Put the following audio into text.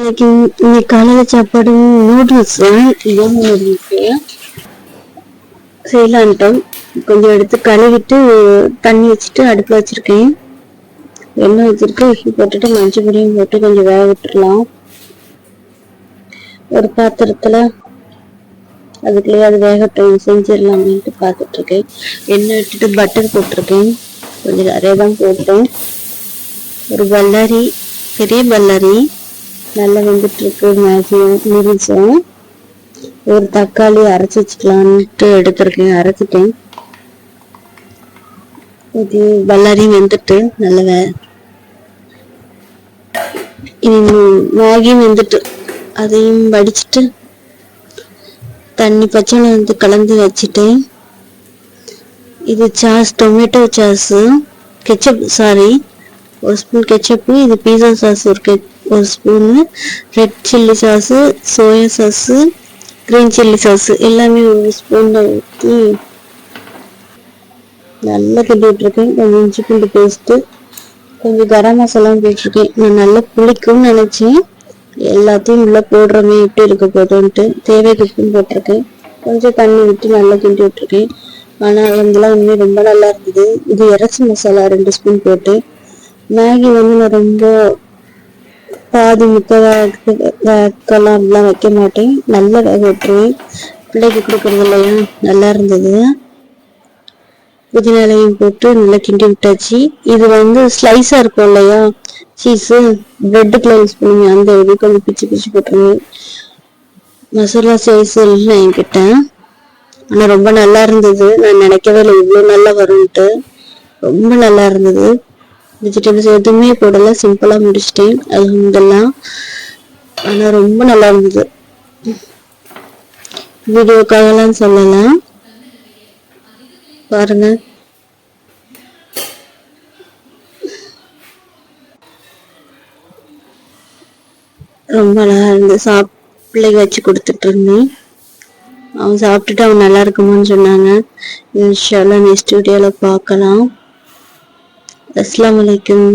இன்னைக்கு காலையில சாப்பாடு நூடுல்ஸ் செய்யலான்ட்டோம். கொஞ்சம் எடுத்து கழுவிட்டு தண்ணி வச்சுட்டு அடுப்புல வச்சிருக்கேன். எண்ணெய் வச்சிருக்கேன். உப்பு போட்டுட்டு மஞ்சள் பொடியும் போட்டு கொஞ்சம் வேக விட்டுடலாம். ஒரு பாத்திரத்துல அதுக்குள்ளேயே அது வேகட்டும் செஞ்சிடலாம் அப்படின்ட்டு பார்த்துட்டு இருக்கேன். எண்ணெய் விட்டுட்டு பட்டர் போட்டிருக்கேன். கொஞ்சம் நிறைய தான் போட்டேன். ஒரு பல்லாரி, பெரிய பல்லாரி நல்லா வெந்துட்டு இருக்கு. மேகியும் நூடுல்ஸும் ஒரு தக்காளி அரைச்சி வச்சுக்கலான்ட்டு எடுத்திருக்கேன். அரைச்சிட்டேன். இது பல்லாரியும் வெந்துட்டு நல்ல மேகியும் வெந்துட்டு அதையும் வடிச்சிட்டு தண்ணி பச்சை வந்து கலந்து வச்சுட்டேன். இது sauce, tomato sauce, ketchup, sorry, ஒரு ஸ்பூன் கெச்சப்பு. இது பீஸா சாஸ் ஒரு spoon, red chilli sauce, soya sauce, green chilli sauce எல்லாமே ஒரு ஸ்பூன்ல ஊற்றி நல்லா கிண்டி விட்டுருக்கேன். கொஞ்சம் இஞ்சி பூண்டு பேஸ்ட்டு, கொஞ்சம் கரம் மசாலாவும் போட்டிருக்கேன். நான் நல்லா புளிக்கும்னு நினச்சேன். எல்லாத்தையும் உள்ள போடுறோமே எப்படி இருக்க போதுன்ட்டு தேவைக்கு உப்பும் போட்டிருக்கேன். கொஞ்சம் தண்ணி விட்டு நல்லா கிண்டி விட்டுருக்கேன். ஆனால் அதெல்லாம் உண்மையாக ரொம்ப நல்லா இருந்தது. இது இறைச்சி மசாலா 2 ஸ்பூன் போட்டு, மேகி வந்து நான் ரொம்ப பாதி முக்கெல்லாம் அப்படிலாம் வைக்க மாட்டேன். நல்லா வேக விட்டுருவேன். பிள்ளைக்கு கொடுக்குறது இல்லையா, நல்லா இருந்தது. புதினா இலையும் போட்டு நல்லா கிண்டி விட்டாச்சு. இது வந்து ஸ்லைஸா இருக்கும் இல்லையா, சீஸு பிரெட்டுக்குள்ள யூஸ் பண்ணுங்க, அந்த இது கொஞ்சம் பிச்சு பிச்சு போட்டுருவேன். மசாலா சைஸ் இல்லை என்கிட்ட. ஆனால் ரொம்ப நல்லா இருந்தது. நான் நினைக்கவே இல்லை இவ்வளோ நல்லா வரும்ட்டு. ரொம்ப நல்லா இருந்தது. வெஜிடபிள்ஸ் எதுவுமே போடல, சிம்பிளா முடிச்சிட்டேன். அல்ஹம்துலில்லாஹ். ஆனா ரொம்ப நல்லா இருந்தது. வீடியோக்காகலாம் சொல்லலாம், பாருங்க. ரொம்ப அழகா இருந்து பிள்ளைக்கு வச்சு கொடுத்துட்டு இருந்தேன். அவன் சாப்பிட்டுட்டு அவன் நல்லா இருக்குமான்னு சொன்னாங்க. இன்ஷா அல்லாஹ் நெக்ஸ்ட் வீடியோல பார்க்கலாம். அஸ்ஸலாமு அலைக்கும்.